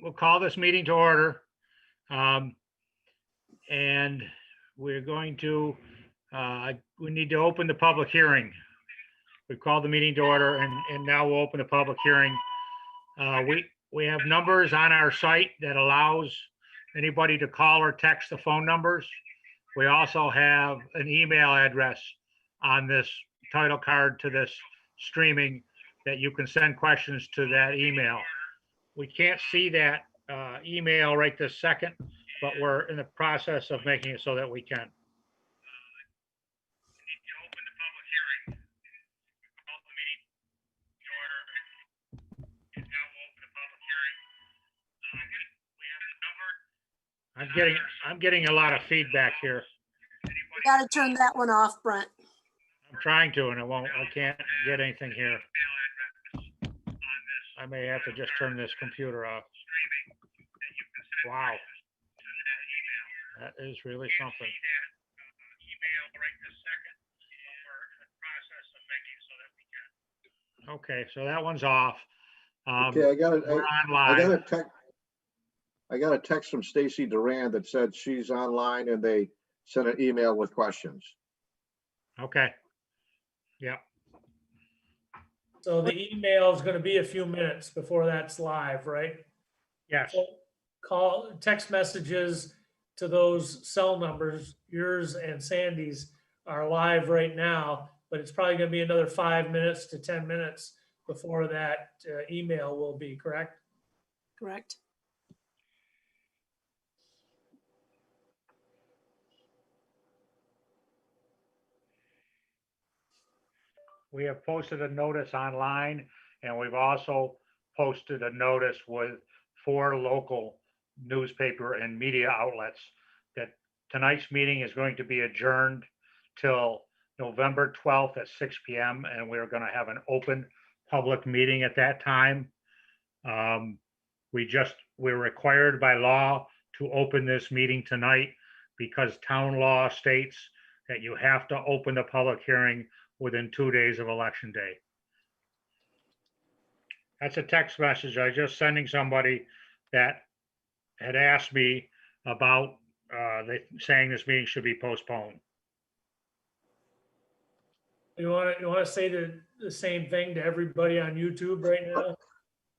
we'll call this meeting to order. And we're going to, we need to open the public hearing. We've called the meeting to order and now we'll open the public hearing. We have numbers on our site that allows anybody to call or text the phone numbers. We also have an email address on this title card to this streaming that you can send questions to that email. We can't see that email right this second, but we're in the process of making it so that we can. I'm getting a lot of feedback here. You got to turn that one off, Brent. I'm trying to, and I can't get anything here. I may have to just turn this computer off. Wow. That is really something. Okay, so that one's off. Okay, I got a text from Stacy Duran that said she's online and they sent an email with questions. Okay. Yeah. So the email is going to be a few minutes before that's live, right? Yes. So text messages to those cell numbers, yours and Sandy's, are live right now, but it's probably going to be another 5 minutes to 10 minutes before that email will be, correct? Correct. We have posted a notice online and we've also posted a notice with 4 local newspaper and media outlets that tonight's meeting is going to be adjourned till November 12th at 6 p.m. and we're going to have an open public meeting at that time. We're required by law to open this meeting tonight because town law states that you have to open the public hearing within 2 days of election day. That's a text message I just sending somebody that had asked me about saying this meeting should be postponed. You want to say the same thing to everybody on YouTube right now?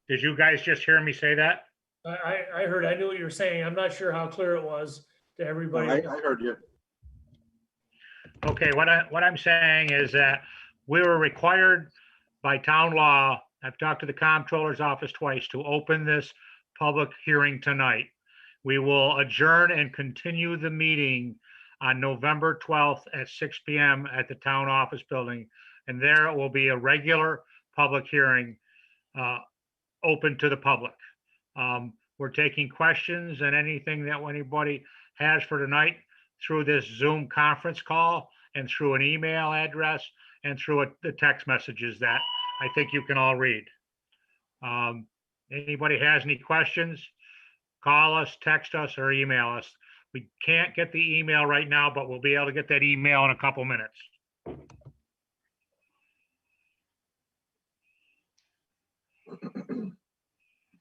Did you guys just hear me say that? I heard, I knew what you were saying. I'm not sure how clear it was to everybody. I heard you. Okay, what I'm saying is that we were required by town law, I've talked to the comptroller's office twice, to open this public hearing tonight. We will adjourn and continue the meeting on November 12th at 6 p.m. at the town office building. And there it will be a regular public hearing open to the public. We're taking questions and anything that anybody has for tonight through this Zoom conference call and through an email address and through the text messages that I think you can all read. Anybody has any questions, call us, text us, or email us. We can't get the email right now, but we'll be able to get that email in a couple minutes.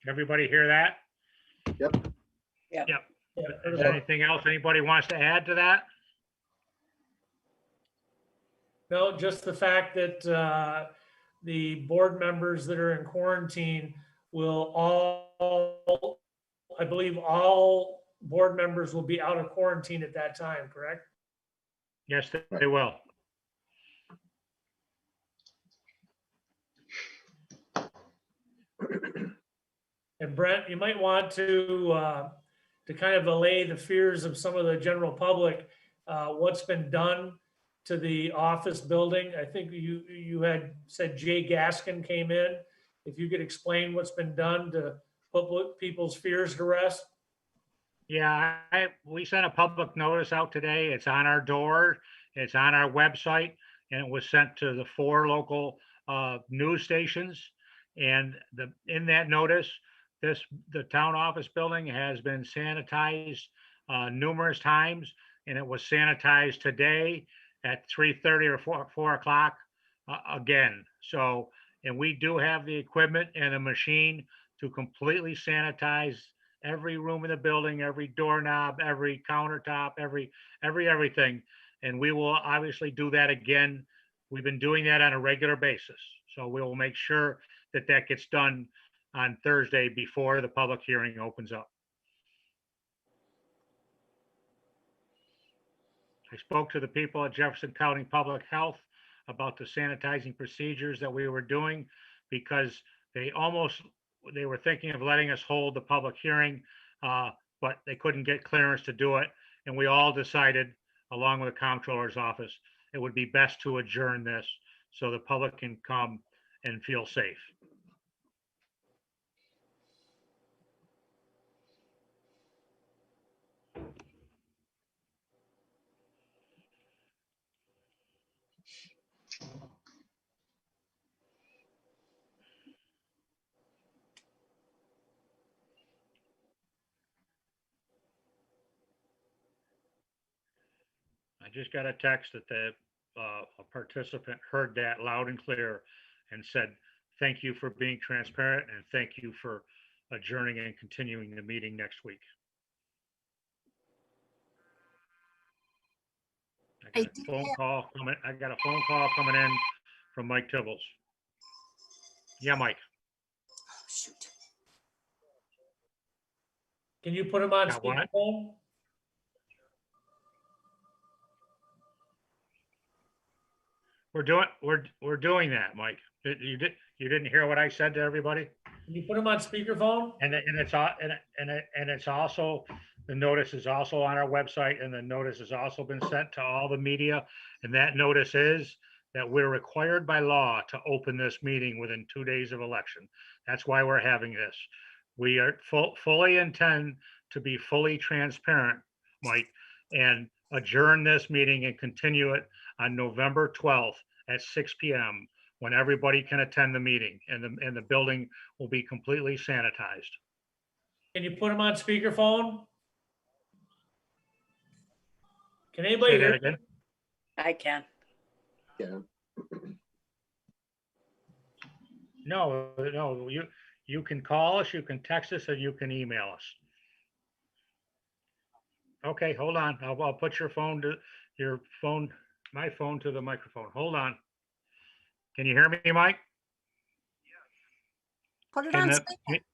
Everybody hear that? Yep. Yep. Yep. Is there anything else anybody wants to add to that? No, just the fact that the board members that are in quarantine will all, I believe all board members will be out of quarantine at that time, correct? Yes, they will. And Brent, you might want to kind of allay the fears of some of the general public, what's been done to the office building. I think you had said Jay Gaskin came in. If you could explain what's been done to put people's fears to rest. Yeah, we sent a public notice out today. It's on our door. It's on our website, and it was sent to the 4 local news stations. And in that notice, the town office building has been sanitized numerous times, and it was sanitized today at 3:30 or 4 o'clock again. So, and we do have the equipment and a machine to completely sanitize every room in the building, every doorknob, every countertop, everything. And we will obviously do that again. We've been doing that on a regular basis. So we will make sure that that gets done on Thursday before the public hearing opens up. I spoke to the people at Jefferson County Public Health about the sanitizing procedures that we were doing because they were thinking of letting us hold the public hearing, but they couldn't get clearance to do it. And we all decided, along with the comptroller's office, it would be best to adjourn this so the public can come and feel safe. I just got a text that a participant heard that loud and clear and said, thank you for being transparent and thank you for adjourning and continuing the meeting next week. I got a phone call coming in from Mike Tibbles. Yeah, Mike. Oh, shoot. Can you put him on Got what? speakerphone? We're doing that, Mike. You didn't hear what I said to everybody? Can you put him on speakerphone? And it's also, the notice is also on our website, and the notice has also been sent to all the media. And that notice is that we're required by law to open this meeting within 2 days of election. That's why we're having this. We are fully intend to be fully transparent, Mike, and adjourn this meeting and continue it on November 12th at 6 p.m. when everybody can attend the meeting and the building will be completely sanitized. Can you put him on speakerphone? Can anybody Say that hear? again? I can. Yeah. No, you can call us, you can text us, and you can email us. Okay, hold on. I'll put my phone to the microphone. Hold on. Can you hear me, Mike? Put it Can on the- speaker.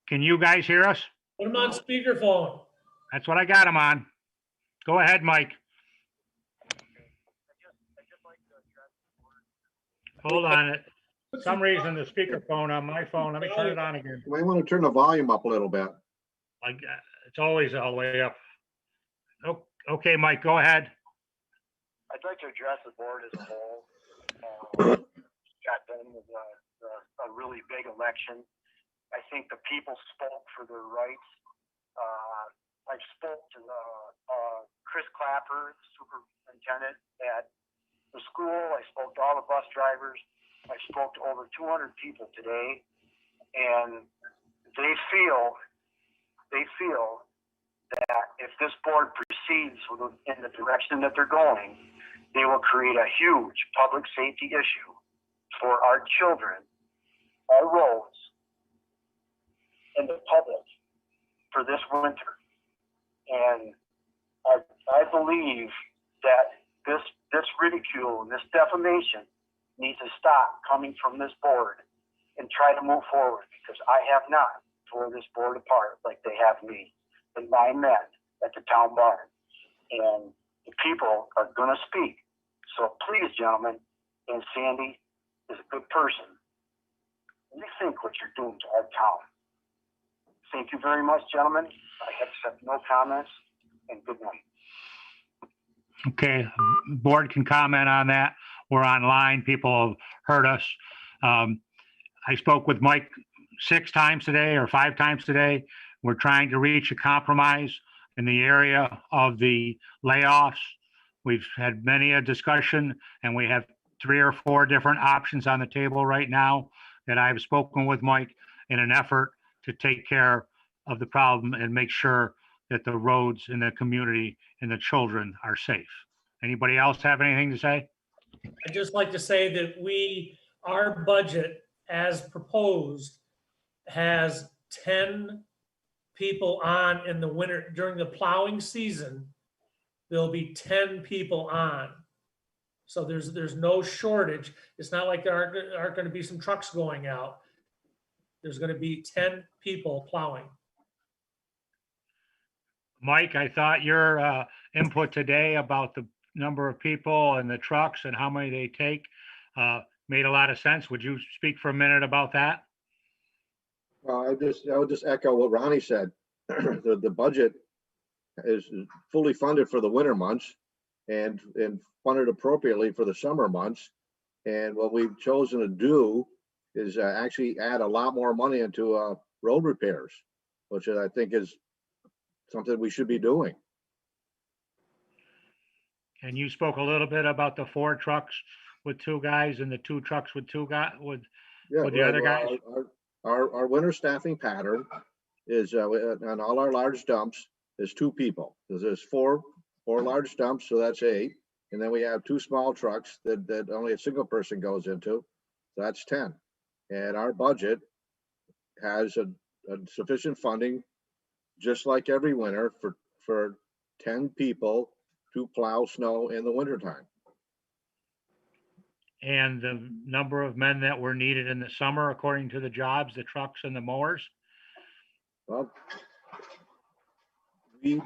Can you guys hear us? Put him on speakerphone. That's what I got him on. Go ahead, Mike. Hold on. For some reason, the speakerphone on my phone, let me turn it on again. You might want to turn the volume up a little bit. Like, it's always all the way up. Okay, Mike, go ahead. I'd like to address the board as a whole. Got done with a really big election. I think the people spoke for their rights. I spoke to Chris Clapper, superintendent at the school. I spoke to all the bus drivers. I spoke to over 200 people today, and they feel that if this board proceeds in the direction that they're going, they will create a huge public safety issue for our children, our roads, and the public for this winter. And I believe that this ridicule and this defamation needs to stop coming from this board and try to move forward, because I have not tore this board apart like they have me and my men at the town barn. And the people are going to speak. So please, gentlemen, and Sandy is a good person, rethink what you're doing to our town. Thank you very much, gentlemen. I accept no comments, and good night. Okay, board can comment on that. We're online. People have heard us. I spoke with Mike 6 times today or 5 times today. We're trying to reach a compromise in the area of the layoffs. We've had many a discussion, and we have 3 or 4 different options on the table right now that I've spoken with Mike in an effort to take care of the problem and make sure that the roads in the community and the children are safe. Anybody else have anything to say? I'd just like to say that our budget as proposed has 10 people on in the winter, during the plowing season, there'll be 10 people on. So there's no shortage. It's not like there aren't going to be some trucks going out. There's going to be 10 people plowing. Mike, I thought your input today about the number of people and the trucks and how many they take made a lot of sense. Would you speak for a minute about that? Well, I would just echo what Ronnie said. The budget is fully funded for the winter months and funded appropriately for the summer months. And what we've chosen to do is actually add a lot more money into road repairs, which I think is something we should be doing. And you spoke a little bit about the 4 trucks with 2 guys and the 2 trucks with 2 guys with the other guys. Our winter staffing pattern is on all our large dumps is 2 people. There's four large dumps, so that's 8. And then we have 2 small trucks that only a single person goes into. So that's 10. And our budget has a sufficient funding, just like every winter, for 10 people to plow snow in the wintertime. And the number of men that were needed in the summer, according to the jobs, the trucks and the mowers. Well, we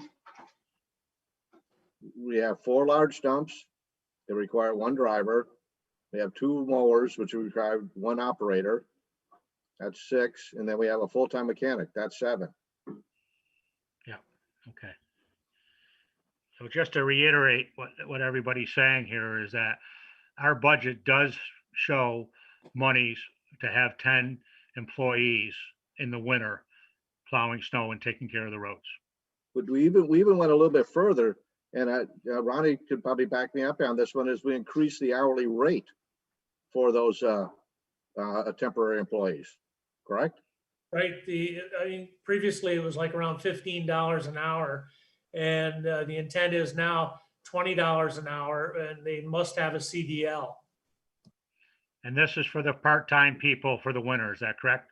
have 4 large dumps that require 1 driver. We have 2 mowers, which require 1 operator. That's 6. And then we have a full-time mechanic. That's 7. Okay. So just to reiterate what everybody's saying here is that our budget does show monies to have 10 employees in the winter plowing snow and taking care of the roads. But we even went a little bit further, and Ronnie could probably back me up on this one, is we increased the hourly rate for those temporary employees, correct? Right, I mean, previously it was like around $15 an hour. And the intent is now $20 an hour, and they must have a CDL. And this is for the part-time people for the winter, is that correct?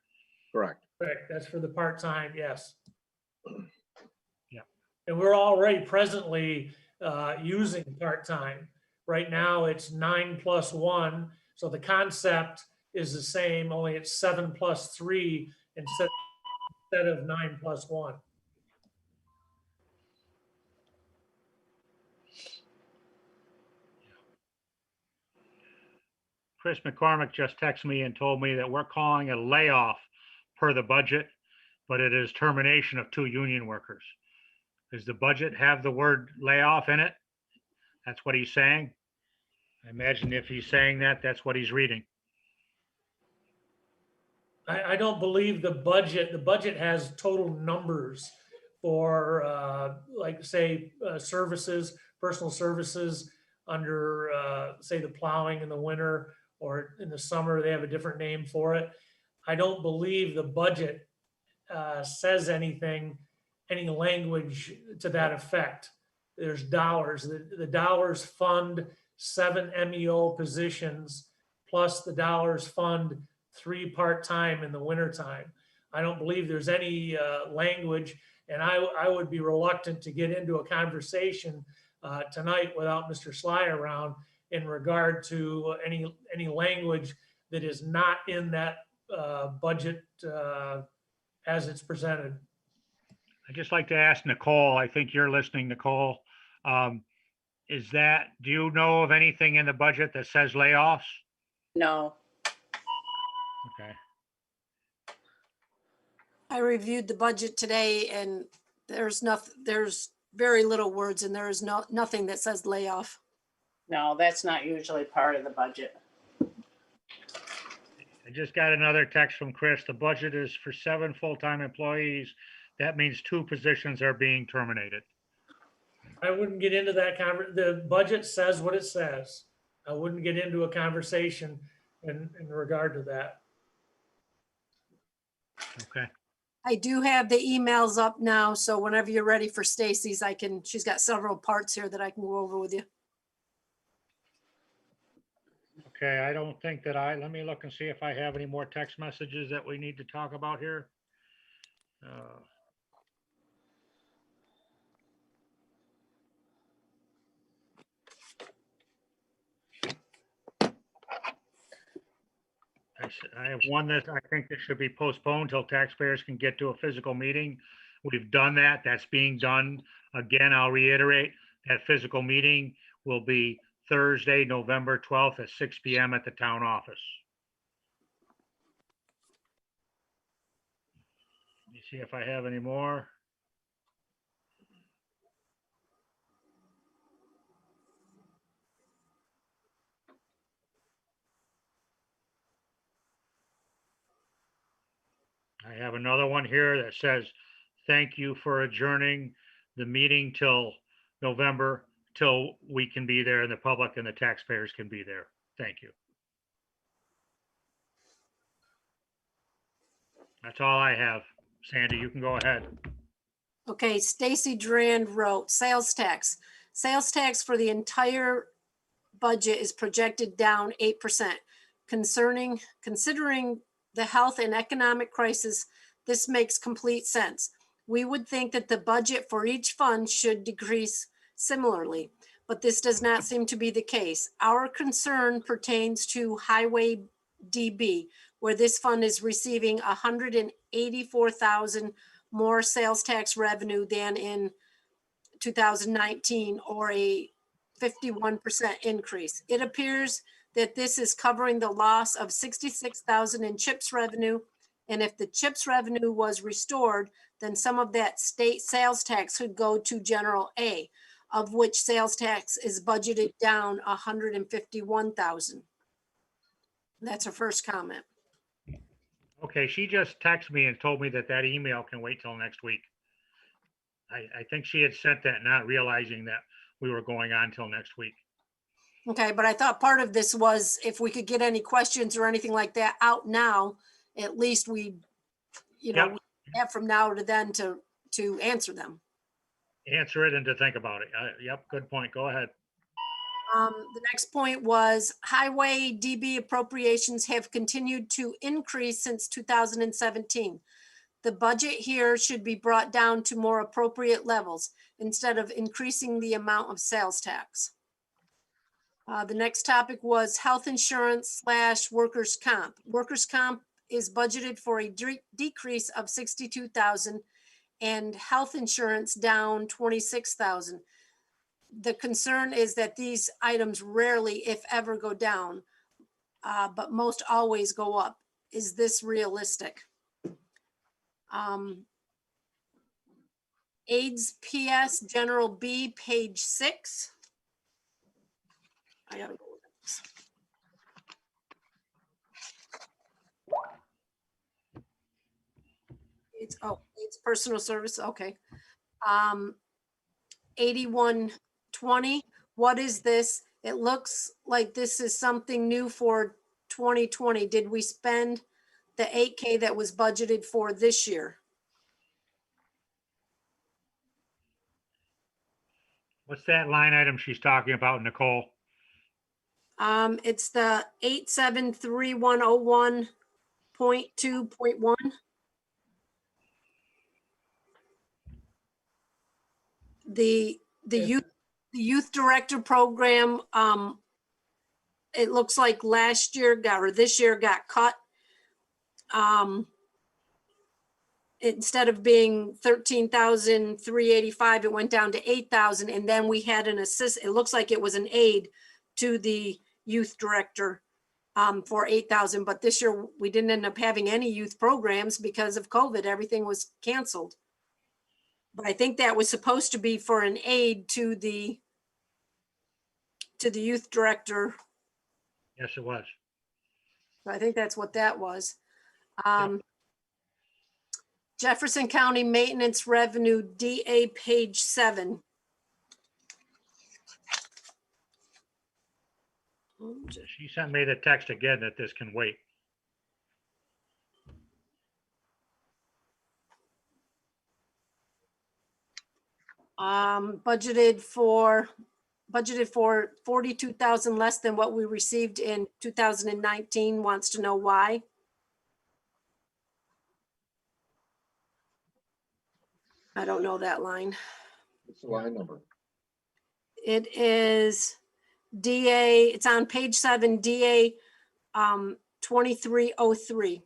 Correct. Correct, that's for the part-time, yes. Yeah. And we're already presently using part-time. Right now, it's 9 + 1. So the concept is the same, only it's 7 + 3 instead of 9 + 1. Chris McCormick just texted me and told me that we're calling a layoff per the budget, but it is termination of 2 union workers. Does the budget have the word layoff in it? That's what he's saying. I imagine if he's saying that, that's what he's reading. I don't believe the budget has total numbers for like say services, personal services under say the plowing in the winter, or in the summer, they have a different name for it. I don't believe the budget says anything, any language to that effect. There's dollars. The dollars fund 7 MEO positions, plus the dollars fund 3 part-time in the wintertime. I don't believe there's any language, and I would be reluctant to get into a conversation tonight without Mr. Sly around in regard to any language that is not in that budget as it's presented. I'd just like to ask Nicole, I think you're listening, Nicole. Do you know of anything in the budget that says layoffs? No. Okay. I reviewed the budget today and there's very little words and there is nothing that says layoff. No, that's not usually part of the budget. I just got another text from Chris. The budget is for 7 full-time employees. That means 2 positions are being terminated. I wouldn't get into that the budget says what it says. I wouldn't get into a conversation in regard to that. Okay. I do have the emails up now, so whenever you're ready for Stacy's, she's got several parts here that I can go over with you. Okay, I don't think that let me look and see if I have any more text messages that we need to talk about here. Uh, I have one that I think that should be postponed till taxpayers can get to a physical meeting. We've done that. That's being done. Again, I'll reiterate, that physical meeting will be Thursday, November 12th at 6 PM at the town office. Let me see if I have any more. I have another one here that says, thank you for adjourning the meeting till November, till we can be there and the public and the taxpayers can be there. Thank you. That's all I have. Sandy, you can go ahead. Okay, Stacy Durand wrote, sales tax. Sales tax for the entire budget is projected down 8%. Considering the health and economic crisis, this makes complete sense. We would think that the budget for each fund should decrease similarly, but this does not seem to be the case. Our concern pertains to Highway DB, where this fund is receiving 184,000 more sales tax revenue than in 2019, or a 51% increase. It appears that this is covering the loss of 66,000 in CHIPS revenue. And if the CHIPS revenue was restored, then some of that state sales tax could go to General A, of which sales tax is budgeted down 151,000. That's her first comment. Okay, she just texted me and told me that that email can wait till next week. I think she had sent that not realizing that we were going on till next week. Okay, but I thought part of this was if we could get any questions or anything like that out now, at least we, Yep. we have from now to then to answer them. Answer it and to think about it. Yep, good point. Go ahead. The next point was highway DB appropriations have continued to increase since 2017. The budget here should be brought down to more appropriate levels instead of increasing the amount of sales tax. The next topic was health insurance / workers' comp. Workers' comp is budgeted for a decrease of 62,000 and health insurance down 26,000. The concern is that these items rarely, if ever, go down, but most always go up. Is this realistic? AIDS PS General B, page 6. I gotta go with this. It's personal service, okay. 8120, what is this? It looks like this is something new for 2020. Did we spend the 8K that was budgeted for this year? What's that line item she's talking about, Nicole? It's the 873101.2.1. The youth director program, it looks like this year got cut. Instead of being 13,385, it went down to 8,000, and then we had an it looks like it was an aide to the youth director for 8,000, but this year we didn't end up having any youth programs because of COVID. Everything was canceled. But I think that was supposed to be for an aide to the youth director. Yes, it was. I think that's what that was. Jefferson County Maintenance Revenue, DA, page 7. She sent me the text again that this can wait. Budgeted for budgeted for 42,000 less than what we received in 2019, wants to know why. I don't know that line. What's the line number? It is DA, it's on page 7, DA 2303.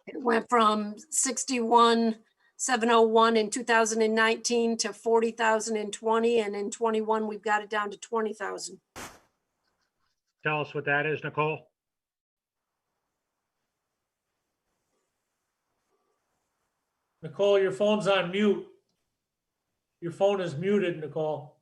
It went from 61,701 in 2019 to 40,000 in 20, and in 21, we've got it down to 20,000. Tell us what that is, Nicole. Nicole, your phone's on mute. Your phone is muted, Nicole.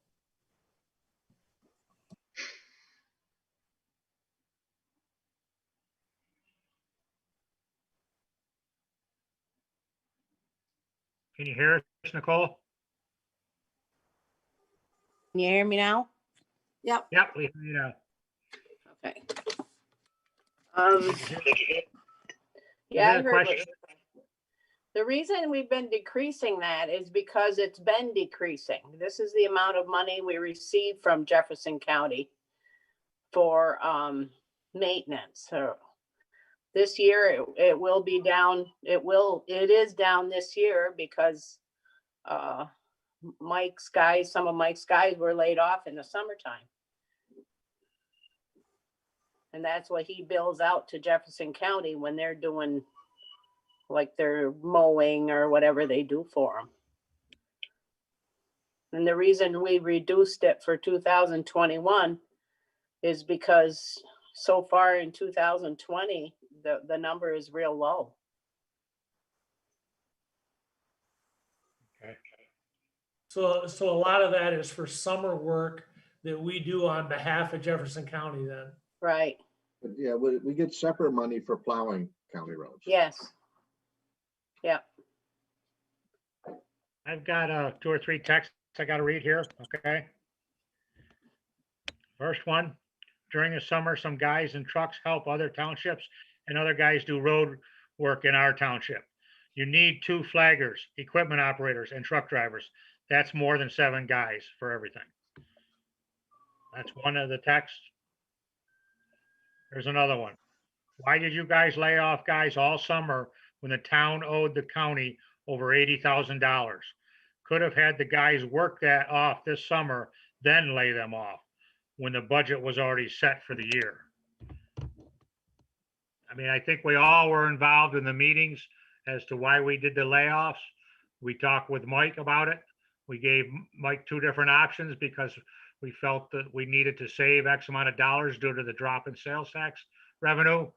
Can you hear us, Nicole? Can you hear me now? Yep. Yep, we, you know, Okay. Um, yeah, I Is that a heard question? the reason we've been decreasing that is because it's been decreasing. This is the amount of money we receive from Jefferson County for maintenance. So this year it will be down. It is down this year because some of Mike's guys were laid off in the summertime. And that's what he bills out to Jefferson County when they're doing like their mowing or whatever they do for them. And the reason we reduced it for 2021 is because so far in 2020, the number is real low. Okay. So a lot of that is for summer work that we do on behalf of Jefferson County then. Right, But yeah, we get separate money for plowing county roads. yes. Yeah, I've got 2 or 3 texts I got to read here. Okay. First one, during the summer, some guys in trucks help other townships and other guys do road work in our township. You need 2 flaggers, equipment operators, and truck drivers. That's more than 7 guys for everything. That's one of the texts. There's another one. Why did you guys lay off guys all summer when the town owed the county over $80,000? Could have had the guys work that off this summer, then lay them off when the budget was already set for the year. I mean, I think we all were involved in the meetings as to why we did the layoffs. We talked with Mike about it. We gave Mike 2 different options because we felt that we needed to save X amount of dollars due to the drop in sales tax revenue.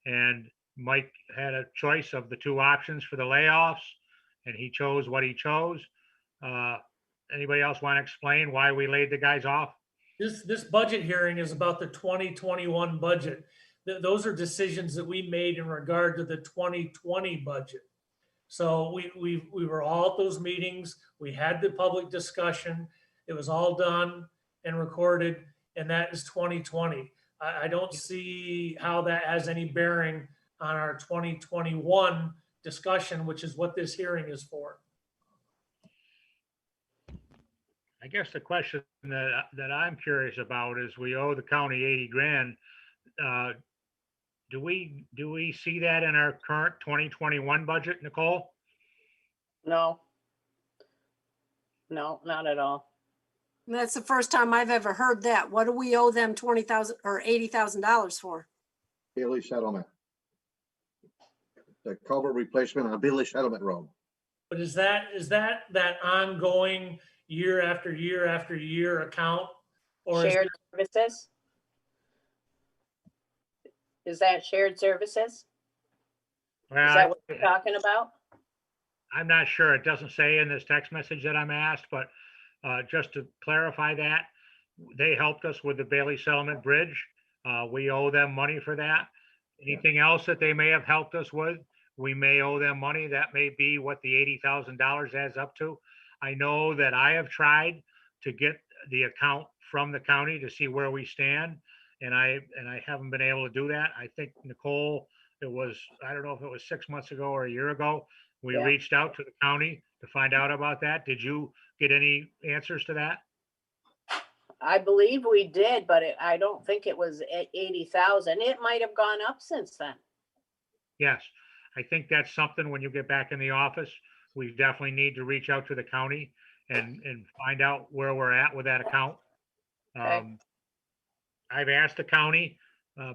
And Mike had a choice of the 2 options for the layoffs, and he chose what he chose. Anybody else want to explain why we laid the guys off? This budget hearing is about the 2021 budget. Those are decisions that we made in regard to the 2020 budget. So we were all at those meetings. We had the public discussion. It was all done and recorded, and that is 2020. I don't see how that has any bearing on our 2021 discussion, which is what this hearing is for. I guess the question that I'm curious about is we owe the county 80 grand. Do we see that in our current 2021 budget, Nicole? no. No, not at all. And that's the first time I've ever heard that. What do we owe them 20,000 or $80,000 for? Bailey Settlement. The culvert replacement on Bailey Settlement Road. But is that ongoing year after year after year account? Or is Shared services? Is that shared services? Is that Well, what you're talking about? I'm not sure. It doesn't say in this text message that I'm asked, but just to clarify that, they helped us with the Bailey Settlement Bridge. We owe them money for that. Anything else that they may have helped us with, we may owe them money. That may be what the $80,000 adds up to. I know that I have tried to get the account from the county to see where we stand, and I haven't been able to do that. I think Nicole, I don't know if it was 6 months ago or a year ago, We Yeah. reached out to the county to find out about that. Did you get any answers to that? I believe we did, but I don't think it was 80,000. It might have gone up since then. Yes, I think that's something when you get back in the office, we definitely need to reach out to the county and find out where we're at with that account. Okay. I've asked the county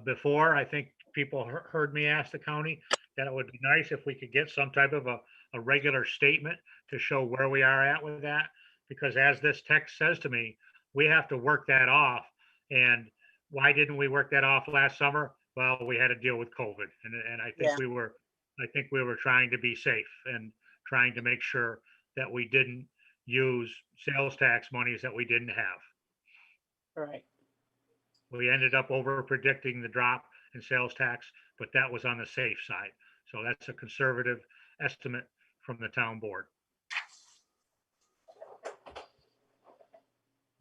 before. I think people heard me ask the county that it would be nice if we could get some type of a regular statement to show where we are at with that. Because as this text says to me, we have to work that off. And why didn't we work that off last summer? Well, we had to deal with COVID, and I think Yeah. I think we were trying to be safe and trying to make sure that we didn't use sales tax monies that we didn't have. Right. We ended up over predicting the drop in sales tax, but that was on the safe side. So that's a conservative estimate from the town board.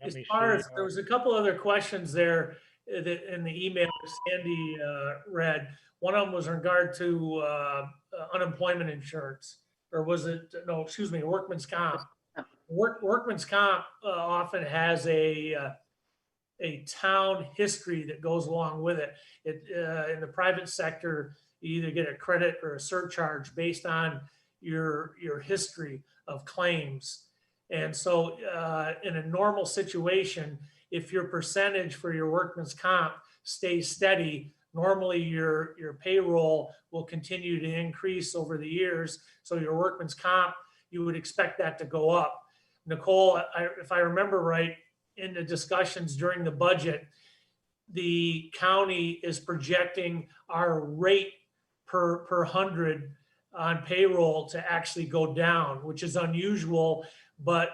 Let As me far see, as, there was a couple other questions there that in the email Sandy read. One of them was in regard to unemployment insurance, or was it, no, excuse me, workman's comp. Workman's comp often has a town history that goes along with it. In the private sector, you either get a credit or a surcharge based on your history of claims. And so in a normal situation, if your percentage for your workman's comp stays steady, normally your payroll will continue to increase over the years. So your workman's comp, you would expect that to go up. Nicole, if I remember right, in the discussions during the budget, the county is projecting our rate per hundred on payroll to actually go down, which is unusual. But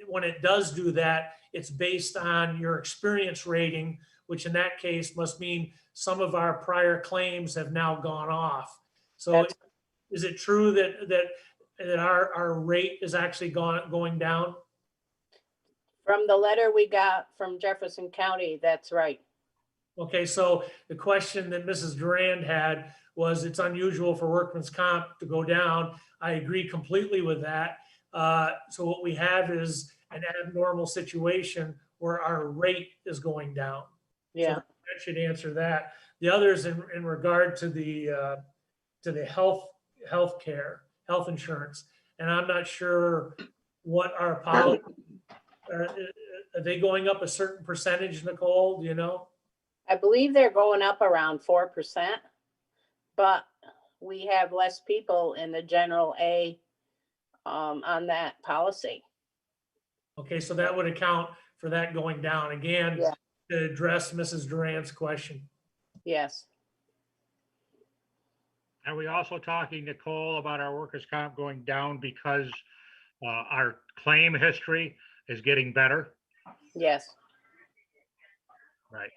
when it does do that, it's based on your experience rating, which in that case must mean some of our prior claims have now gone off. So That's- is it true that our rate is actually going down? From the letter we got from Jefferson County, that's right. Okay, so the question that Mrs. Durand had was, it's unusual for workman's comp to go down. I agree completely with that. So what we have is an abnormal situation where our rate is going down. Yeah. So that should answer that. The others in regard to the health insurance, and I'm not sure what our policy, are they going up a certain percentage, Nicole? Do you know? I believe they're going up around 4%, but we have less people in the general A on that policy. Okay, so that would account for that going down again, Yeah. to address Mrs. Durant's question. Yes. are we also talking, Nicole, about our workers' comp going down because our claim history is getting better? Yes. Right.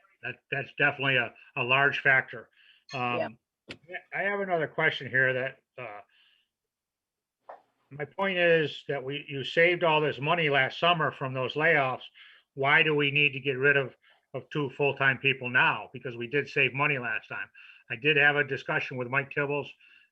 That's definitely a large factor. Yeah. I have another question here that my point is that you saved all this money last summer from those layoffs. Why do we need to get rid of two full-time people now? Because we did save money last time. I did have a discussion with Mike Tibbles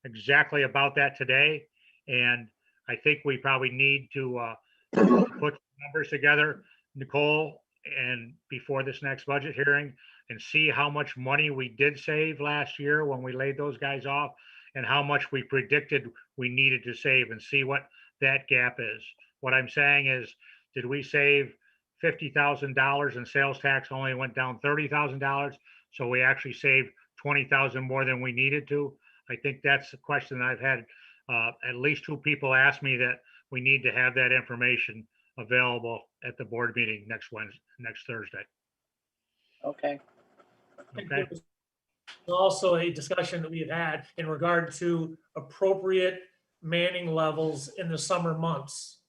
exactly about that today. And I think we probably need to put numbers together, Nicole, and before this next budget hearing, and see how much money we did save last year when we laid those guys off and how much we predicted we needed to save, and see what that gap is. What I'm saying is, did we save $50,000 in sales tax, only went down $30,000? So we actually saved 20,000 more than we needed to? I think that's a question that I've had at least two people ask me, that we need to have that information available at the board meeting next Thursday. Okay. Okay. There's also a discussion that we have had in regard to appropriate manning levels in the summer months.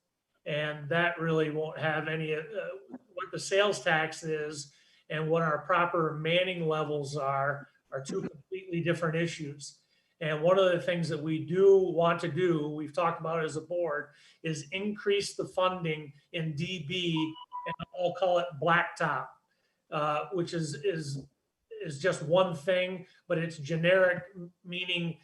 And that really won't have any, what the sales tax is and what our proper manning levels are two completely different issues. And one of the things that we do want to do, we've talked about as a board, is increase the funding in DB, and I'll call it blacktop, which is just one thing, but it's generic, meaning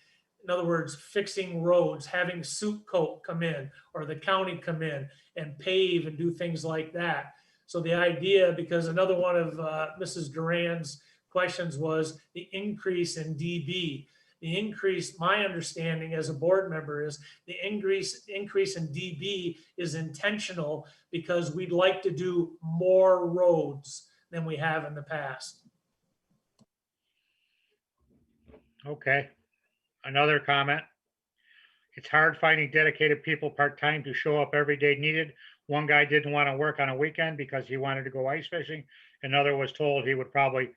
in other words, fixing roads, having Soup Coat come in or the county come in and pave and do things like that. So the idea, because another one of Mrs. Duran's questions was the increase in DB. The increase, my understanding as a board member is the increase in DB is intentional because we'd like to do more roads than we have in the past. Okay. Another comment. It's hard finding dedicated people part-time to show up every day needed. One guy didn't want to work on a weekend because he wanted to go ice fishing. Another was told he would probably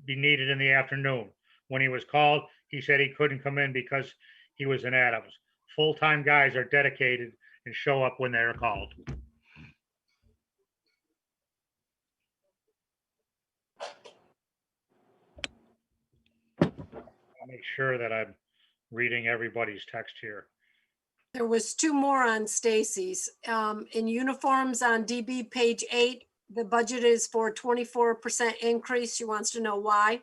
be needed in the afternoon. When he was called, he said he couldn't come in because he was in Adams. Full-time guys are dedicated and show up when they're called. I'll make sure that I'm reading everybody's text here. There was two more on Stacy's. In uniforms on DB page 8, the budget is for 24% increase. She wants to know why.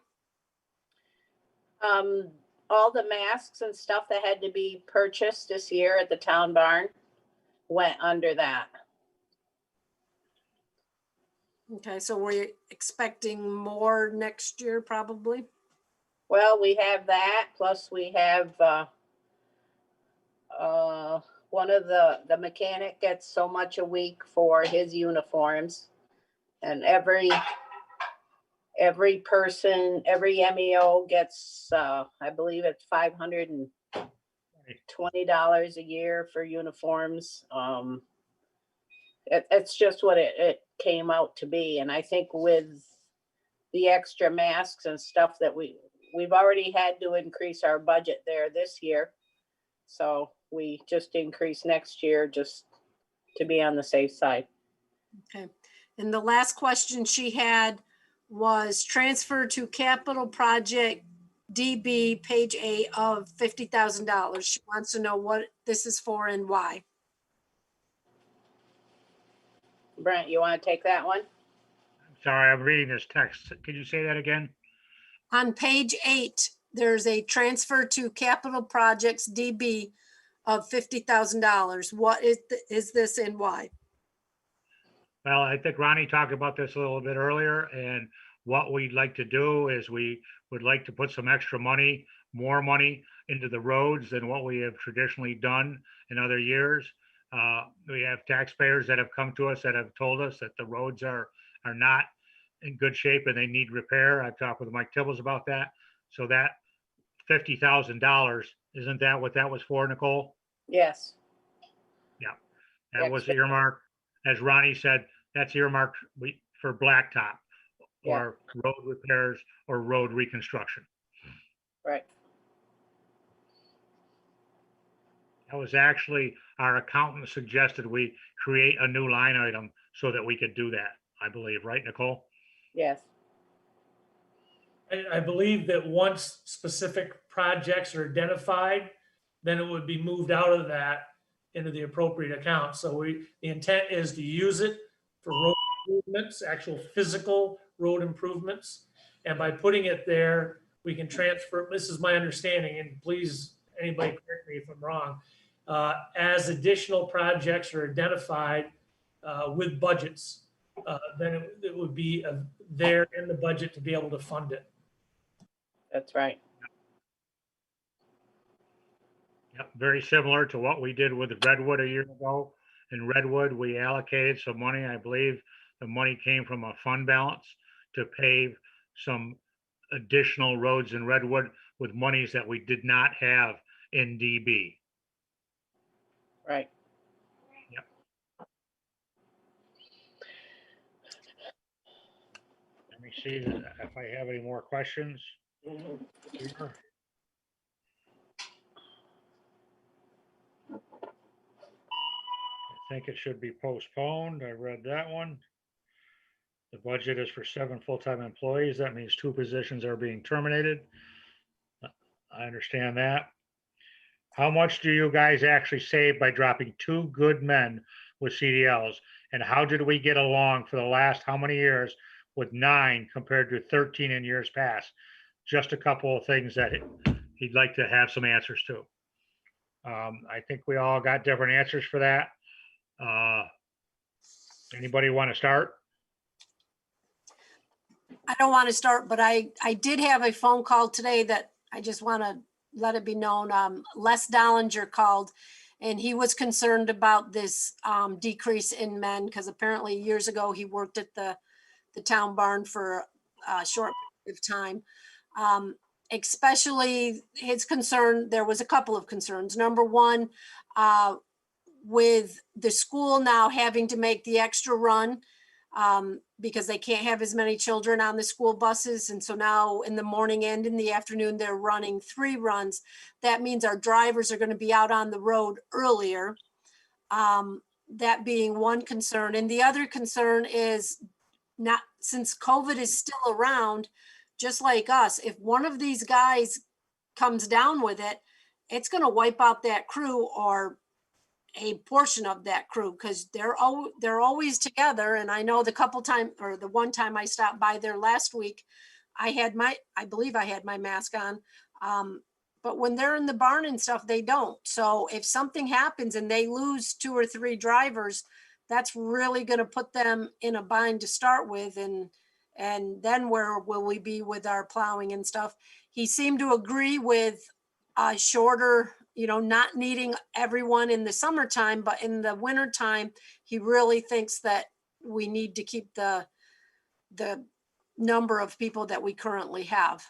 All the masks and stuff that had to be purchased this year at the town barn went under that. Okay, so we're expecting more next year probably? Well, we have that, plus we have, one of the mechanic gets so much a week for his uniforms. And every person, every MEO gets, I believe it's $520 a year for uniforms. It's just what it came out to be. And I think with the extra masks and stuff that we've already had to increase our budget there this year. So we just increase next year just to be on the safe side. Okay. And the last question she had was transfer to capital project DB page 8 of $50,000. She wants to know what this is for and why. Brent, you want to take that one? Sorry, I'm reading this text. Could you say that again? On page 8, there's a transfer to capital projects DB of $50,000. What is this and why? Well, I think Ronnie talked about this a little bit earlier, and what we'd like to do is we would like to put some extra money, more money into the roads than what we have traditionally done in other years. We have taxpayers that have come to us that have told us that the roads are not in good shape and they need repair. I've talked with Mike Tibbles about that. So that $50,000, isn't that what that was for, Nicole? Yes. That was earmarked, as Ronnie said, that's earmarked for blacktop or road repairs or road reconstruction. Right. That was actually, our accountant suggested we create a new line item so that we could do that, I believe, right, Nicole? Yes. I believe that once specific projects are identified, then it would be moved out of that into the appropriate account. So the intent is to use it for road improvements, actual physical road improvements. And by putting it there, we can transfer, this is my understanding, and please, anybody correct me if I'm wrong, as additional projects are identified with budgets, then it would be there in the budget to be able to fund it. That's right. Yep, very similar to what we did with Redwood a year ago. In Redwood, we allocated some money. I believe the money came from a fund balance to pave some additional roads in Redwood with monies that we did not have in DB. Right. Yep. Let me see if I have any more questions. Sure. I think it should be postponed. I read that one. The budget is for 7 full-time employees. That means 2 positions are being terminated. I understand that. How much do you guys actually save by dropping 2 good men with CDLs? And how did we get along for the last how many years with 9 compared to 13 in years past? Just a couple of things that he'd like to have some answers to. I think we all got different answers for that. Anybody want to start? I don't want to start, but I did have a phone call today that I just want to let it be known. Les Dollinger called and he was concerned about this decrease in men because apparently years ago he worked at the town barn for a short period of time. Especially his concern, there was a couple of concerns. Number one, with the school now having to make the extra run because they can't have as many children on the school buses. And so now in the morning and in the afternoon, they're running 3 runs. That means our drivers are going to be out on the road earlier. That being one concern. And the other concern is not, since COVID is still around, just like us, if one of these guys comes down with it, it's going to wipe out that crew or a portion of that crew because they're always together. And I know the couple times or the one time I stopped by there last week, I believe I had my mask on. But when they're in the barn and stuff, they don't. So if something happens and they lose 2 or 3 drivers, that's really going to put them in a bind to start with. And then where will we be with our plowing and stuff? He seemed to agree with shorter, not needing everyone in the summertime, but in the wintertime, he really thinks that we need to keep the number of people that we currently have.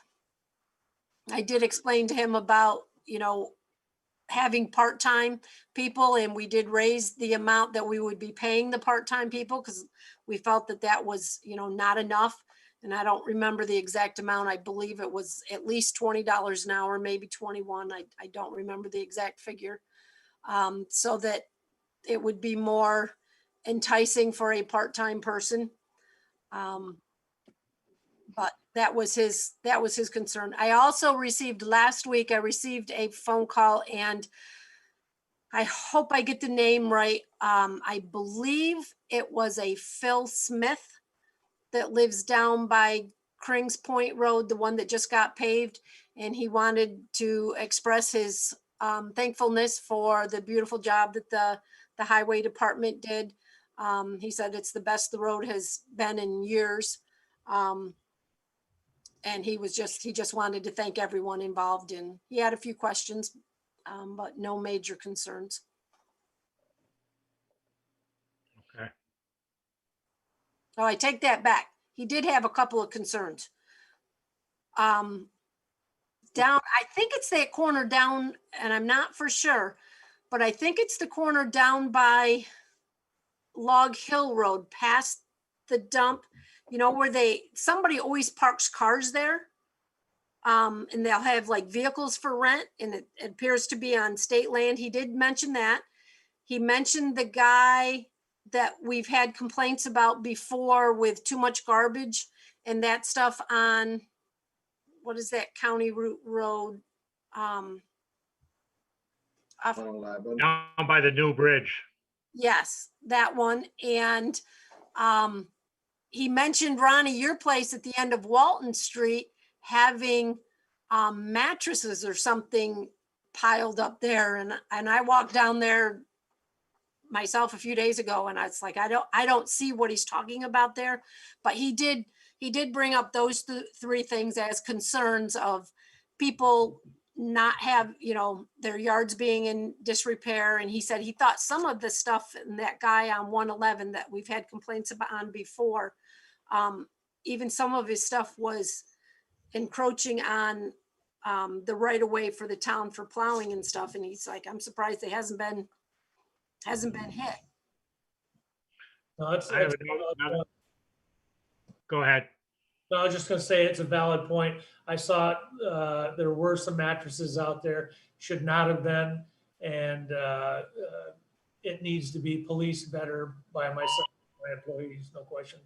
I did explain to him about, having part-time people, and we did raise the amount that we would be paying the part-time people because we felt that that was, not enough. And I don't remember the exact amount. I believe it was at least $20 an hour, maybe 21. I don't remember the exact figure. So that it would be more enticing for a part-time person. But that was his concern. I also received last week, I received a phone call and I hope I get the name right. I believe it was a Phil Smith that lives down by Krings Point Road, the one that just got paved. And he wanted to express his thankfulness for the beautiful job that the highway department did. He said it's the best the road has been in years. And he just wanted to thank everyone involved, and he had a few questions, but no major concerns. Okay. Oh, I take that back. He did have a couple of concerns. Down, I think it's that corner down, and I'm not for sure, but I think it's the corner down by Log Hill Road, past the dump, where somebody always parks cars there. And they'll have like vehicles for rent, and it appears to be on state land. He did mention that. He mentioned the guy that we've had complaints about before with too much garbage and that stuff on, what is that county route road? Off, 111. Down by the new bridge. yes, that one. And he mentioned, Ronnie, your place at the end of Walton Street having mattresses or something piled up there. And I walked down there myself a few days ago, and I was like, I don't see what he's talking about there. But he did bring up those 3 things as concerns of people not have, their yards being in disrepair. And he said he thought some of the stuff in that guy on 111 that we've had complaints about on before, even some of his stuff was encroaching on the right of way for the town for plowing and stuff. And he's like, I'm surprised it hasn't been hit. No, it's I have a valid another- point. Go ahead. No, I was just gonna say it's a valid point. I saw there were some mattresses out there, should not have been, and it needs to be policed better by myself, my employees, no question.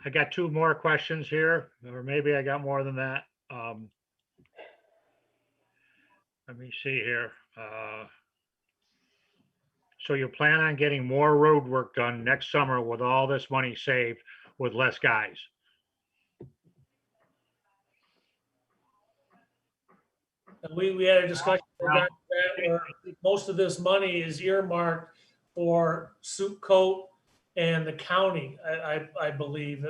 I got 2 more questions here, or maybe I got more than that. Let me see here. So you plan on getting more road work done next summer with all this money saved with less guys? And we had a discussion regarding that where most of this money is earmarked for soup coat and the county, I believe.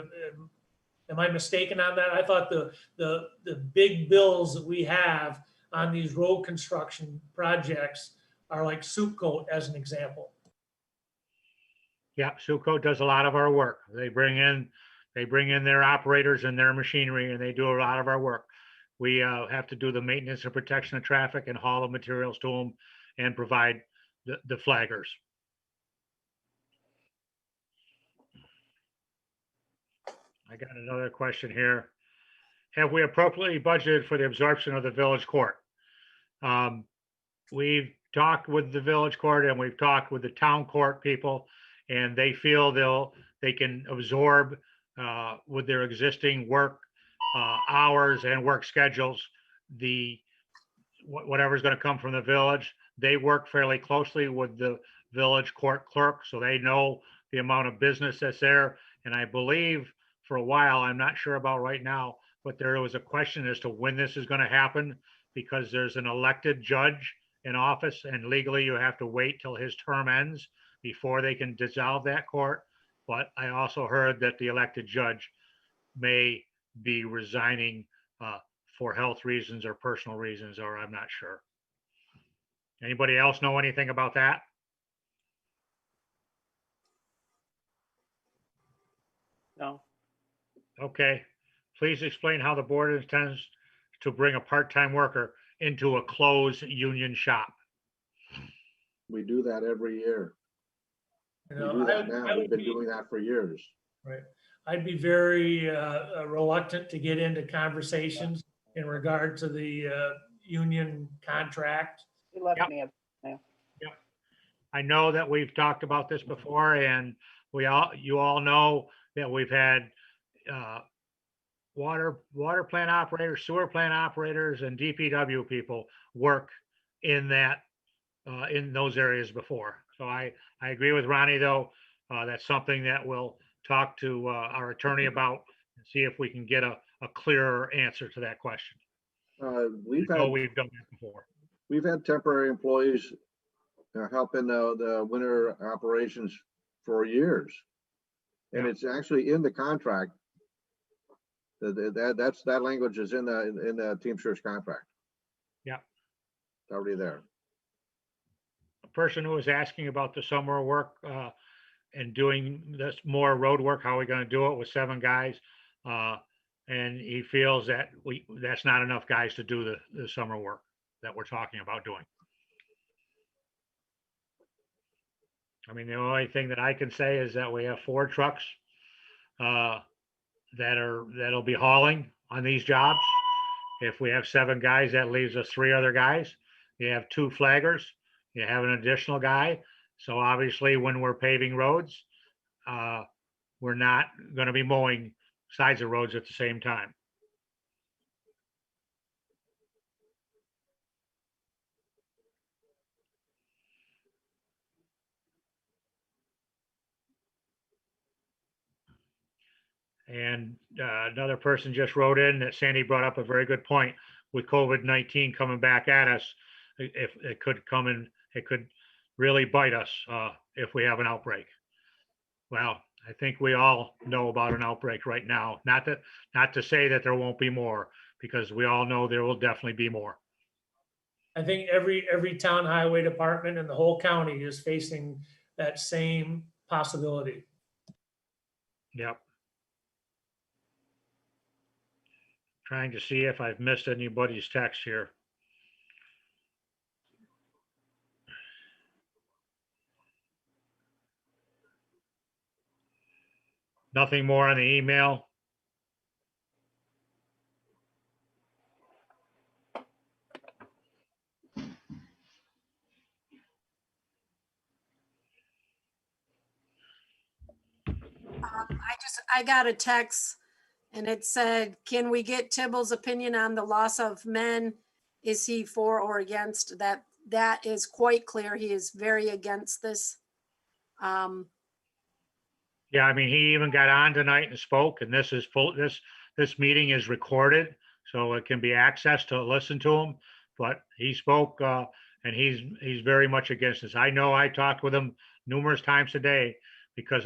Am I mistaken on that? I thought the big bills that we have on these road construction projects are like soup coat as an example. Yeah, Suco does a lot of our work. They bring in their operators and their machinery, and they do a lot of our work. We have to do the maintenance and protection of traffic and haul the materials to them and provide the flaggers. I got another question here. Have we appropriately budgeted for the absorption of the village court? We've talked with the village court and we've talked with the town court people, and they feel they can absorb with their existing work hours and work schedules, whatever's going to come from the village. They work fairly closely with the village court clerk, so they know the amount of business that's there. And I believe for a while, I'm not sure about right now, but there was a question as to when this is going to happen, because there's an elected judge in office, and legally you have to wait till his term ends before they can dissolve that court. But I also heard that the elected judge may be resigning for health reasons or personal reasons, or I'm not sure. Anybody else know anything about that? No. Okay. Please explain how the board intends to bring a part-time worker into a closed union shop. We do that every year. You We know, do I that would- now. I We've would been be- doing that for years. Right. I'd be very reluctant to get into conversations in regard to the union contract. He left Yep. me a I know that we've talked about this before, and you all know that we've had water plant operators, sewer plant operators, and DPW people work in those areas before. So I agree with Ronnie, though. That's something that we'll talk to our attorney about and see if we can get a clearer answer to that question. We've We've done that before. had temporary employees help in the winter operations for years. And Yeah. it's actually in the contract. That language is in the Teamsters contract. Yeah. It's already there. A person who was asking about the summer work and doing this more road work, how are we going to do it with 7 guys? And he feels that that's not enough guys to do the summer work that we're talking about doing. I mean, the only thing that I can say is that we have 4 trucks that'll be hauling on these jobs. If we have 7 guys, that leaves us 3 other guys. You have 2 flaggers. You have an additional guy. So obviously, when we're paving roads, we're not going to be mowing sides of roads at the same time. And another person just wrote in that Sandy brought up a very good point with COVID-19 coming back at us. If it could come in, it could really bite us if we have an outbreak. Well, I think we all know about an outbreak right now. Not to say that there won't be more, because we all know there will definitely be more. I think every town highway department in the whole county is facing that same possibility. Yep. Trying to see if I've missed anybody's text here. Nothing more on the email. I got a text and it said, can we get Tibble's opinion on the loss of men? Is he for or against? That is quite clear. He is very against this. Yeah, I mean, he even got on tonight and spoke, and this meeting is recorded, so it can be accessed to listen to him. but he spoke, and he's very much against this. I know I talked with him numerous times today because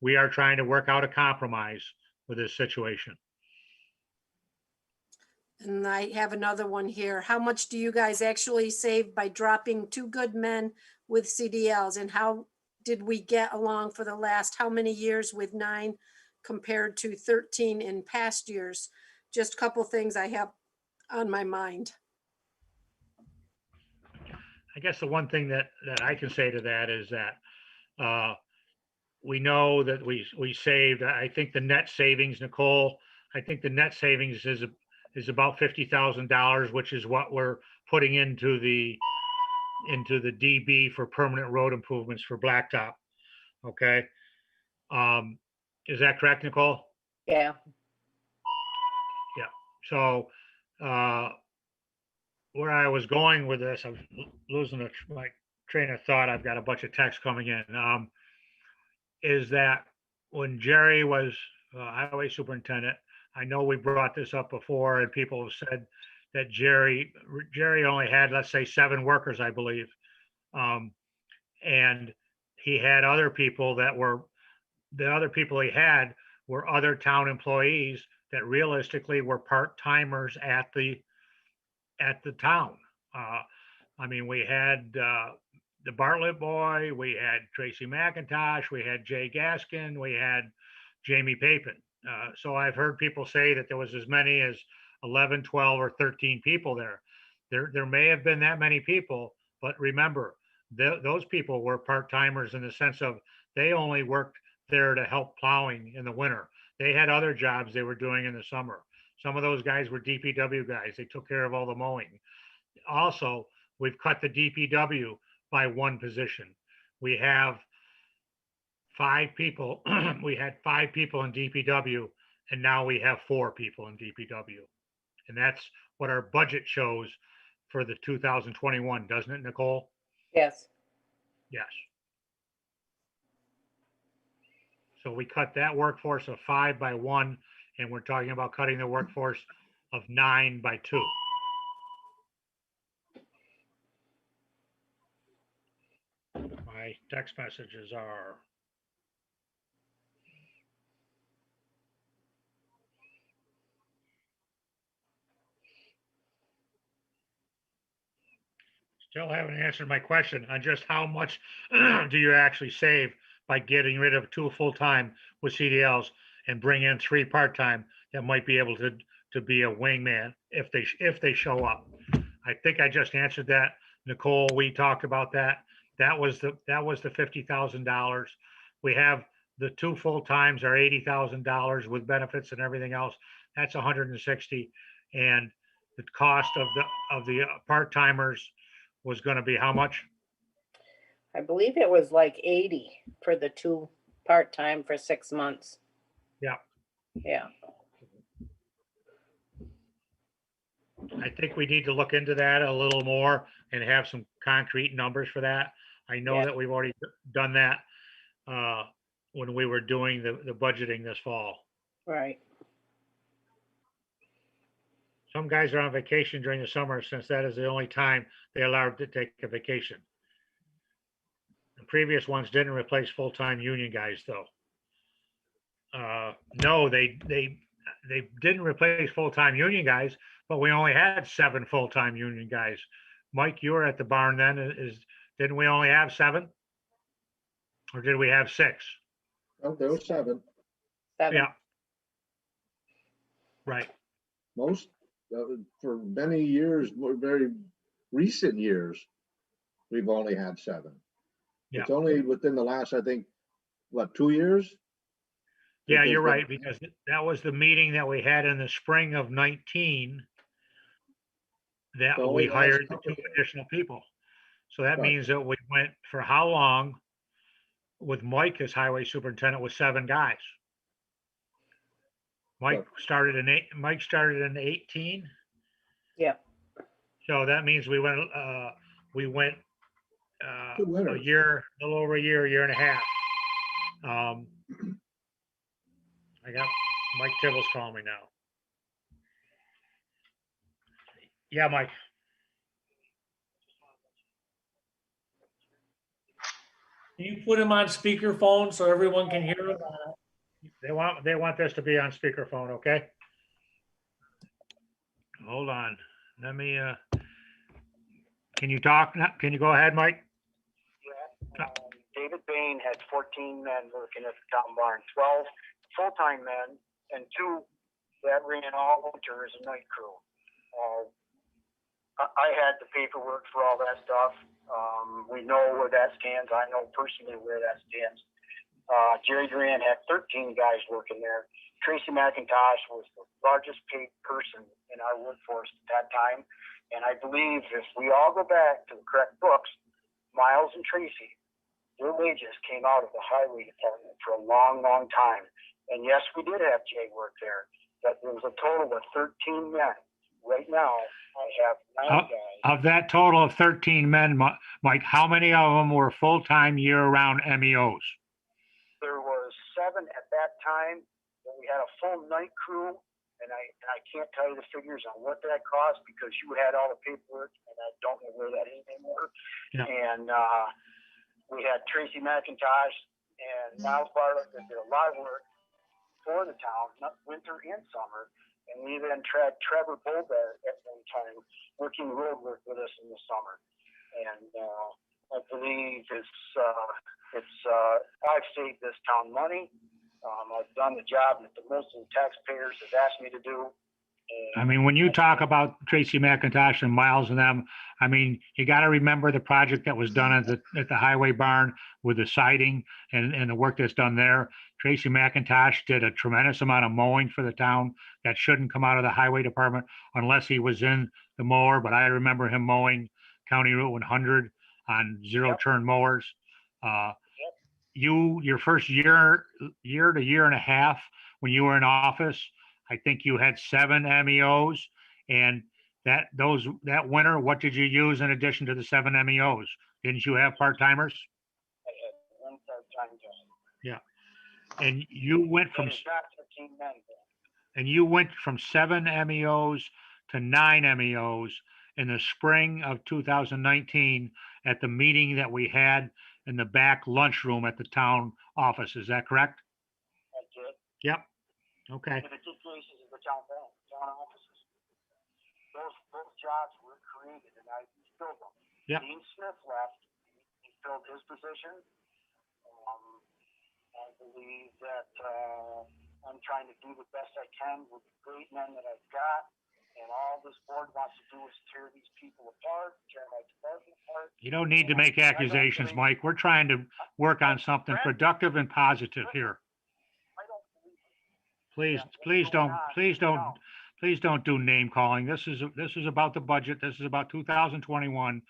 we are trying to work out a compromise with this situation. And I have another one here. How much do you guys actually save by dropping 2 good men with CDLs? And how did we get along for the last, how many years with 9 compared to 13 in past years? Just a couple things I have on my mind. I guess the one thing that I can say to that is that we know that we saved. I think the net savings, Nicole. I think the net savings is about $50,000, which is what we're putting into the DB for permanent road improvements for Blacktop. Okay, is that correct, Nicole? Yeah, Yeah. So where I was going with this, I was losing my train of thought. I've got a bunch of texts coming in. Is that when Jerry was highway superintendent, I know we brought this up before, and people have said that Jerry only had, let's say, 7 workers, I believe, and he had other people the other people he had were other town employees that realistically were part timers at the town. I mean, we had the Bartlett boy, we had Tracy McIntosh, we had Jay Gaskin, we had Jamie Papin. So I've heard people say that there was as many as 11, 12, or 13 people there. There may have been that many people, but remember, those people were part-timers in the sense of they only worked there to help plowing in the winter. They had other jobs they were doing in the summer. Some of those guys were DPW guys. They took care of all the mowing. Also, we've cut the DPW by 1 position. We have 5 people. We had 5 people in DPW, and now we have 4 people in DPW. And that's what our budget shows for the 2021, doesn't it, Nicole? yes. Yes. So we cut that workforce of 5 by 1, and we're talking about cutting the workforce of 9 by 2. My text messages are. Still haven't answered my question on just how much do you actually save by getting rid of 2 full-time with CDLs and bring in 3 part-time that might be able to be a wingman if they show up. I think I just answered that, Nicole. We talked about that. That was the $50,000. We have the 2 full-times are $80,000 with benefits and everything else. That's 160, and the cost of the part-timers was going to be how much? I believe it was like 80 for the 2 part-time for 6 months. Yeah. Yeah, I think we need to look into that a little more and have some concrete numbers for that. I know Yeah. that we've already done that when we were doing the budgeting this fall. right. Some guys are on vacation during the summer since that is the only time they're allowed to take a vacation. The previous ones didn't replace full-time union guys, though. No, they didn't replace full-time union guys, but we only had 7 full-time union guys. Mike, you were at the barn then. Didn't we only have 7? Or did we have 6? Oh, there was 7. 7. Yeah. Right. Most, for many years, very recent years, we've only had 7. Yeah. It's only within the last, I think, what, 2 years? Yeah, That you're there's right, because that was the meeting that we had in the spring of 19 that The we only last hired the couple 2 additional people. So that Right. means that we went for how long with Mike as highway superintendent with 7 guys? Mike started in 18. Yeah, So that means we went 2 a winters. year, a little over a year and a half. I got Mike Tibble's calling me now. Yeah, Mike. Can you put him on speakerphone so everyone can hear him? They want this to be on speakerphone, okay? Hold on. Let me, can you talk now? Can you go ahead, Mike? David Bain had 14 men working at the town barn, 12 full-time men, and 2 that ran all winter as a night crew. I had the paperwork for all that stuff. We know where that stands. I know personally where that stands. Jerry Duran had 13 guys working there. Tracy McIntosh was the largest paid person in our workforce at that time. And I believe if we all go back to the correct books, Miles and Tracy, their wages came out of the highway department for a long, long time. And yes, we did have Jay work there, but there was a total of 13 men. Right now, I have 9 guys. Of that total of 13 men, Mike, how many of them were full-time year-round MEOs? There was 7 at that time. When we had a full night crew, and I can't tell you the figures on what that cost because you had all the paperwork, and I don't know where that is anymore. Yeah. And we had Tracy McIntosh and Miles Bartlett that did a lot of work for the town, winter and summer. And we then had Trevor Bolbert at one time working road work with us in the summer. And I believe I've saved this town money. I've done the job that most of the taxpayers have asked me to do. I mean, when you talk about Tracy McIntosh and Miles and them, I mean, you got to remember the project that was done at the highway barn with the siding and the work that's done there. Tracy McIntosh did a tremendous amount of mowing for the town that shouldn't come out of the highway department unless he was in the mower. But I remember him mowing County Route 100 on zero-turn mowers. Your first year to year and a half when you were in office, I think you had 7 MEOs, and that winter, what did you use in addition to the 7 MEOs? Didn't you have part-timers? I had 1 part-time job. Yeah. And you went from It was not 13 men. and you went from 7 MEOs to 9 MEOs in the spring of 2019 at the meeting that we had in the back lunchroom at the town office. Is that correct? I did. Yep. Okay. And it took places at the town offices. Those jobs were created and I filled them. Yep. Dean Smith left. He filled his position. I believe that I'm trying to do the best I can with the great men that I've got. And all this board wants to do is tear these people apart, tear my department apart. You don't need to make accusations, Mike. We're trying to work on something productive and positive here. I don't believe it. Please don't do name calling. This is about the budget. This is about 2021.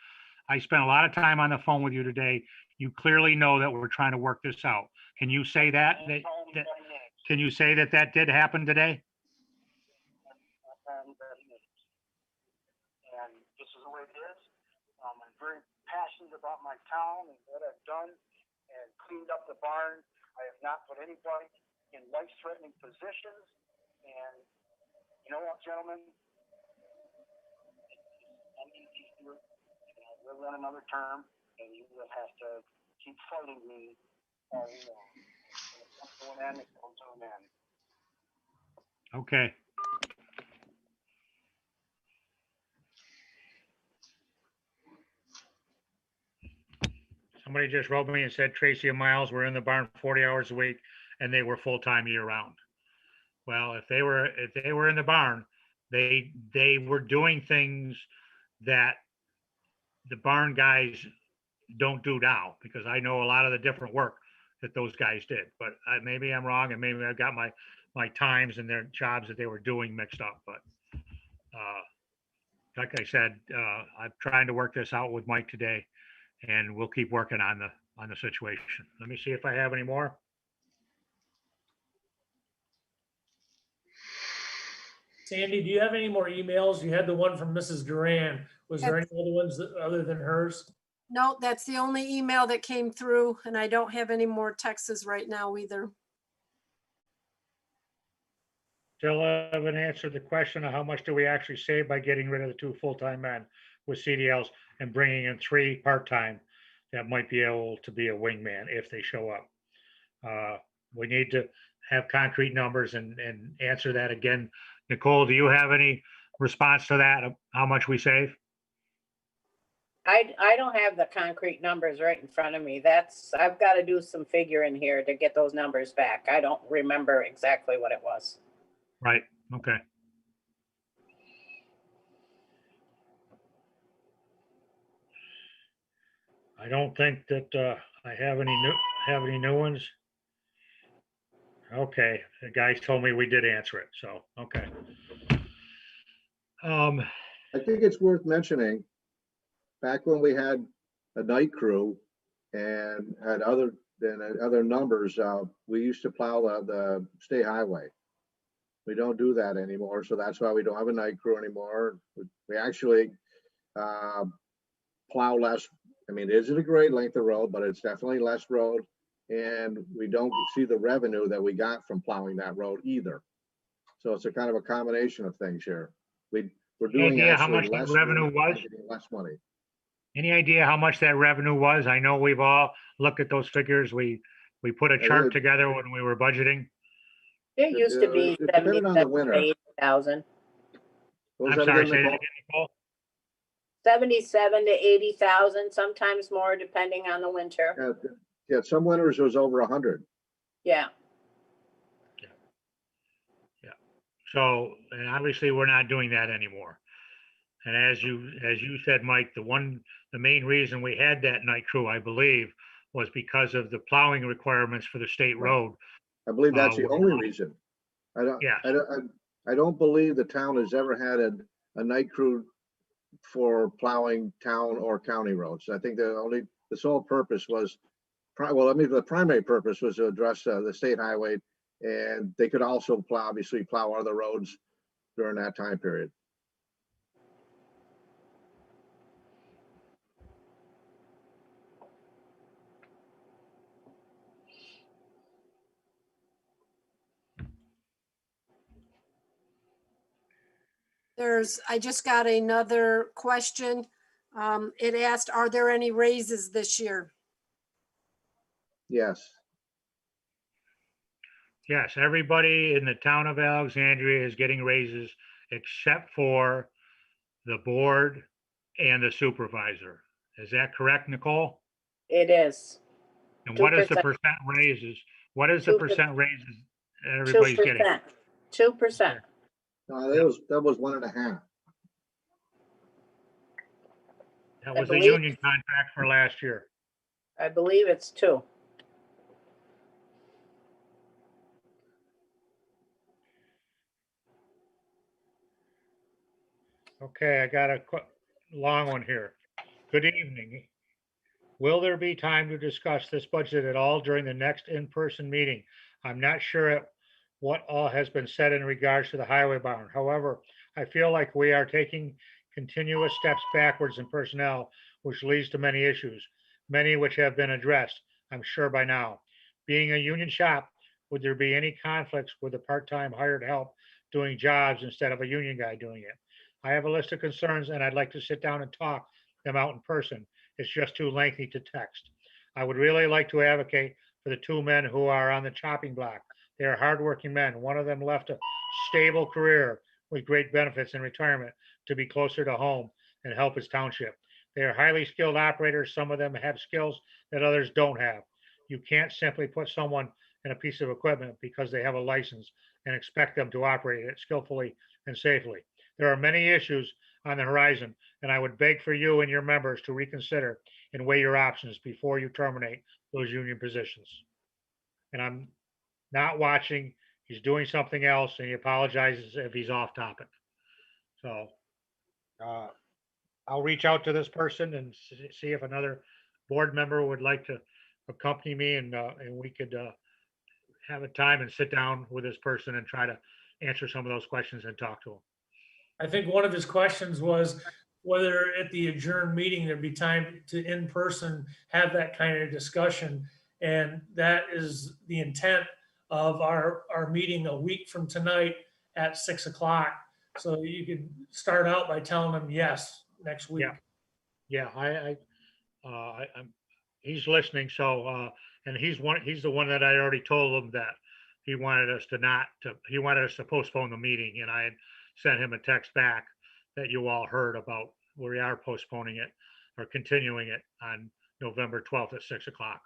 I spent a lot of time on the phone with you today. You clearly know that we're trying to work this out. Can you say that can you say that did happen today? And this is the way it is. I'm very passionate about my town and what I've done and cleaned up the barn. I have not put anybody in life-threatening positions. And you know what, gentlemen? We'll run another term, and you will have to keep fighting me all along. When it comes to an end, it comes to an end. Okay. Somebody just wrote me and said Tracy and Miles were in the barn 40 hours a week and they were full-time year-round. Well, if they were in the barn, they were doing things that the barn guys don't do now, because I know a lot of the different work that those guys did. But maybe I'm wrong, and maybe I've got my times and their jobs that they were doing mixed up. But like I said, I'm trying to work this out with Mike today, and we'll keep working on the situation. Let me see if I have any more. Sandy, do you have any more emails? You had the one from Mrs. Duran. Was there any other ones other than hers? No, that's the only email that came through, and I don't have any more texts right now either. Still haven't answered the question of how much do we actually save by getting rid of the 2 full-time men with CDLs and bringing in 3 part-time. that might be able to be a wingman if they show up. We need to have concrete numbers and answer that again. Nicole, do you have any response to that, of how much we save? I don't have the concrete numbers right in front of me. I've got to do some figuring here to get those numbers back. I don't remember exactly what it was. Right, okay. I don't think that I have any new ones. Okay, the guys told me we did answer it, so, okay. I think it's worth mentioning, back when we had a night crew and had other numbers, we used to plow the state highway. We don't do that anymore, so that's why we don't have a night crew anymore. We actually plow less. I mean, it isn't a great length of road, but it's definitely less road. And we don't see the revenue that we got from plowing that road either. So it's a kind of a combination of things here. We're any doing idea how actually much that less revenue work was? and getting less money. Any idea how much that revenue was? I know we've all looked at those figures. We put a chart together when we were budgeting. It used to be It depended on the winter. 80,000. What was I'm that sorry, again, say that Nicole? again, Nicole? 77 to 80,000, sometimes more depending on the winter. Yeah, some winters it was over 100. Yeah. So, and obviously, we're not doing that anymore. And as you said, Mike, the main reason we had that night crew, I believe, was because of the plowing requirements for the state Right. road. I believe that's the were- only reason. Yeah. I don't believe the town has ever had a night crew for plowing town or county roads. I think the sole purpose was, the primary purpose was to address the state highway, and they could also obviously plow other roads during that time period. I just got another question. It asked, are there any raises this year? Yes. Yes, everybody in the town of Alexandria is getting raises except for the board and the supervisor. Is that correct, Nicole? It is. And what is the 2%. percent raises? What is the 2%. percent raises everybody's getting? 2%. That was 1.5. That I was the believe- union contract for last year. I believe it's 2. Okay, I got a long one here. Good evening. Will there be time to discuss this budget at all during the next in-person meeting? I'm not sure what all has been said in regards to the highway barn. However, I feel like we are taking continuous steps backwards in personnel, which leads to many issues, many which have been addressed, I'm sure by now. Being a union shop, would there be any conflicts with a part-time hired help doing jobs instead of a union guy doing it? I have a list of concerns and I'd like to sit down and talk them out in person. It's just too lengthy to text. I would really like to advocate for the 2 men who are on the chopping block. They are hardworking men. One of them left a stable career with great benefits in retirement to be closer to home and help his township. They are highly skilled operators. Some of them have skills that others don't have. You can't simply put someone in a piece of equipment because they have a license and expect them to operate it skillfully and safely. There are many issues on the horizon, and I would beg for you and your members to reconsider and weigh your options before you terminate those union positions. And I'm not watching. He's doing something else, and he apologizes if he's off topic. So I'll reach out to this person and see if another board member would like to accompany me, and we could have a time and sit down with this person and try to answer some of those questions and talk to him. I think one of his questions was whether at the adjourned meeting, there'd be time to in person have that kind of discussion. And that is the intent of our meeting a week from tonight at 6 o'clock. So you could start out by telling them yes next week. Yeah. Yeah, he's listening. So, and he's the one that I already told him that he wanted us he wanted us to postpone the meeting. And I had sent him a text back that you all heard about where we are postponing it or continuing it on November 12th at 6 o'clock.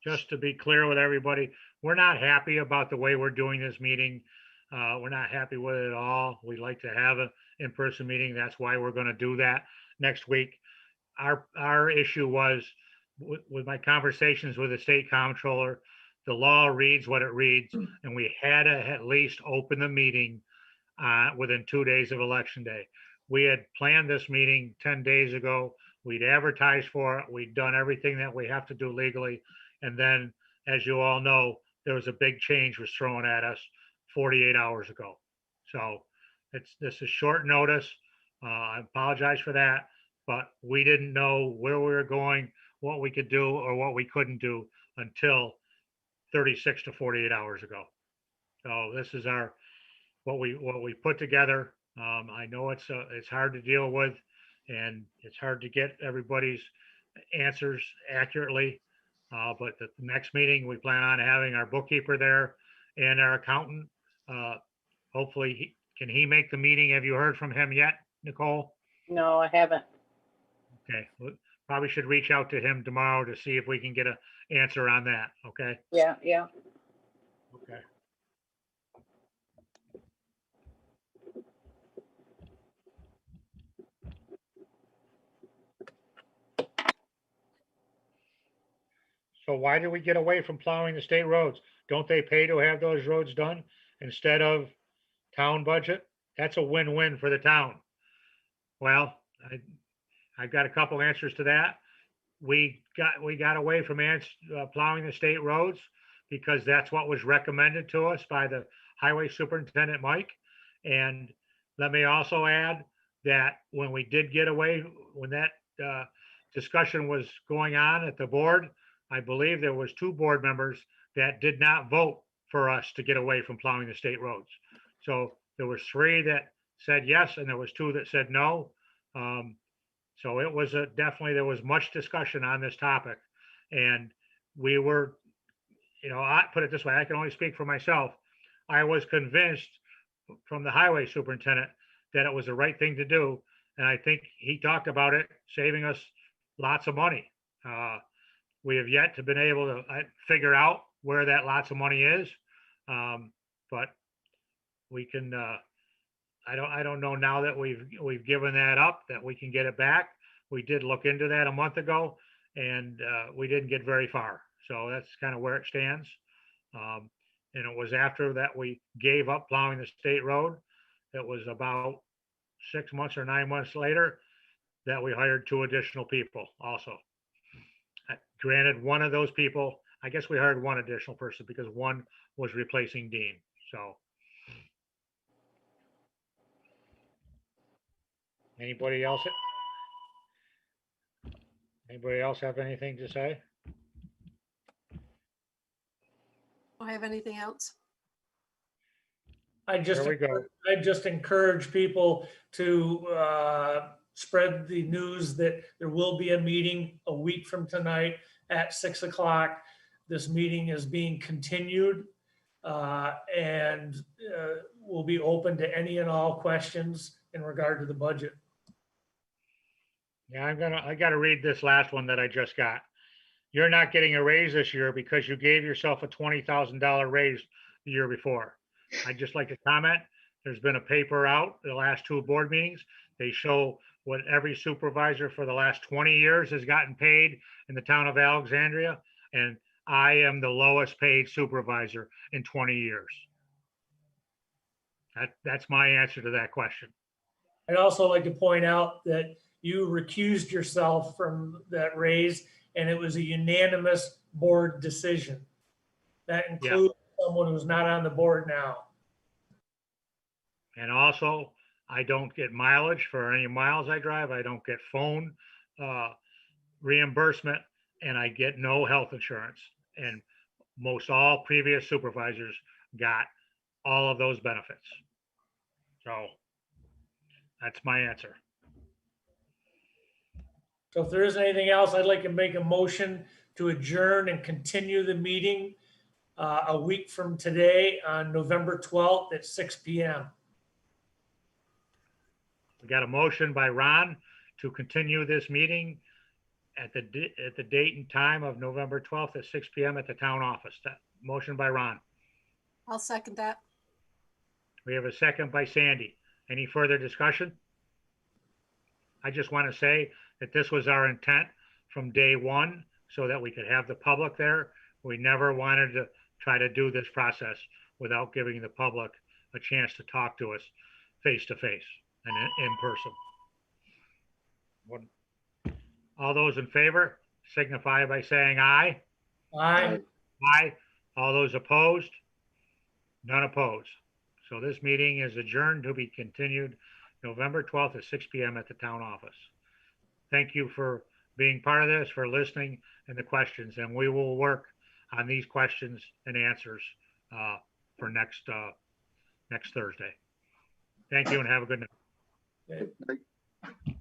Just to be clear with everybody, we're not happy about the way we're doing this meeting. We're not happy with it at all. We'd like to have an in-person meeting. That's why we're going to do that next week. Our issue was with my conversations with the state comptroller, the law reads what it reads, and we had to at least open the meeting within 2 days of election day. We had planned this meeting 10 days ago. We'd advertised for it. We'd done everything that we have to do legally. And then, as you all know, there was a big change was thrown at us 48 hours ago. So this is short notice. I apologize for that, but we didn't know where we were going, what we could do or what we couldn't do until 36 to 48 hours ago. So this is what we put together. I know it's hard to deal with, and it's hard to get everybody's answers accurately. But the next meeting, we plan on having our bookkeeper there and our accountant. Hopefully, can he make the meeting? Have you heard from him yet, Nicole? No, I haven't. Okay, probably should reach out to him tomorrow to see if we can get an answer on that. Okay. Yeah. Okay. So why did we get away from plowing the state roads? Don't they pay to have those roads done instead of town budget? That's a win-win for the town. Well, I've got a couple answers to that. We got away from plowing the state roads because that's what was recommended to us by the highway superintendent, Mike. And let me also add that when we did get away, when that discussion was going on at the board, I believe there was 2 board members that did not vote for us to get away from plowing the state roads. So there was 3 that said yes, and there was 2 that said no. So it was definitely, there was much discussion on this topic, and we were, I put it this way, I can only speak for myself. I was convinced from the highway superintendent that it was the right thing to do. And I think he talked about it saving us lots of money. We have yet to been able to figure out where that lots of money is. But we can, I don't know now that we've given that up, that we can get it back. We did look into that a month ago, and we didn't get very far. So that's kind of where it stands. And it was after that we gave up plowing the state road. It was about 6 months or 9 months later that we hired 2 additional people also. Granted, one of those people, I guess we hired 1 additional person because 1 was replacing Dean. So anybody else have anything to say? Do I have anything else? I There we go. just encourage people to spread the news that there will be a meeting a week from tonight at 6 o'clock. This meeting is being continued and will be open to any and all questions in regard to the budget. Yeah, I gotta read this last one that I just got. You're not getting a raise this year because you gave yourself a $20,000 raise the year before. I'd just like to comment, there's been a paper out the last 2 board meetings. They show what every supervisor for the last 20 years has gotten paid in the town of Alexandria. And I am the lowest paid supervisor in 20 years. That's my answer to that question. I'd also like to point out that you recused yourself from that raise, and it was a unanimous board decision. That includes someone who's not on the board now. And also, I don't get mileage for any miles I drive. I don't get phone reimbursement, and I get no health insurance. And most all previous supervisors got all of those benefits. So that's my answer. So if there isn't anything else, I'd like to make a motion to adjourn and continue the meeting a week from today on November 12th at 6 PM. We got a motion by Ron to continue this meeting at the date and time of November 12th at 6 PM at the town office. That motion by Ron. I'll second that. We have a second by Sandy. Any further discussion? I just want to say that this was our intent from day one, so that we could have the public there. We never wanted to try to do this process without giving the public a chance to talk to us face to face and in person. All those in favor signify by saying aye. Aye. Aye. All those opposed? None opposed. So this meeting is adjourned to be continued November 12th at 6 PM at the town office. Thank you for being part of this, for listening and the questions, and we will work on these questions and answers for next Thursday. Thank you and have a good night. Okay.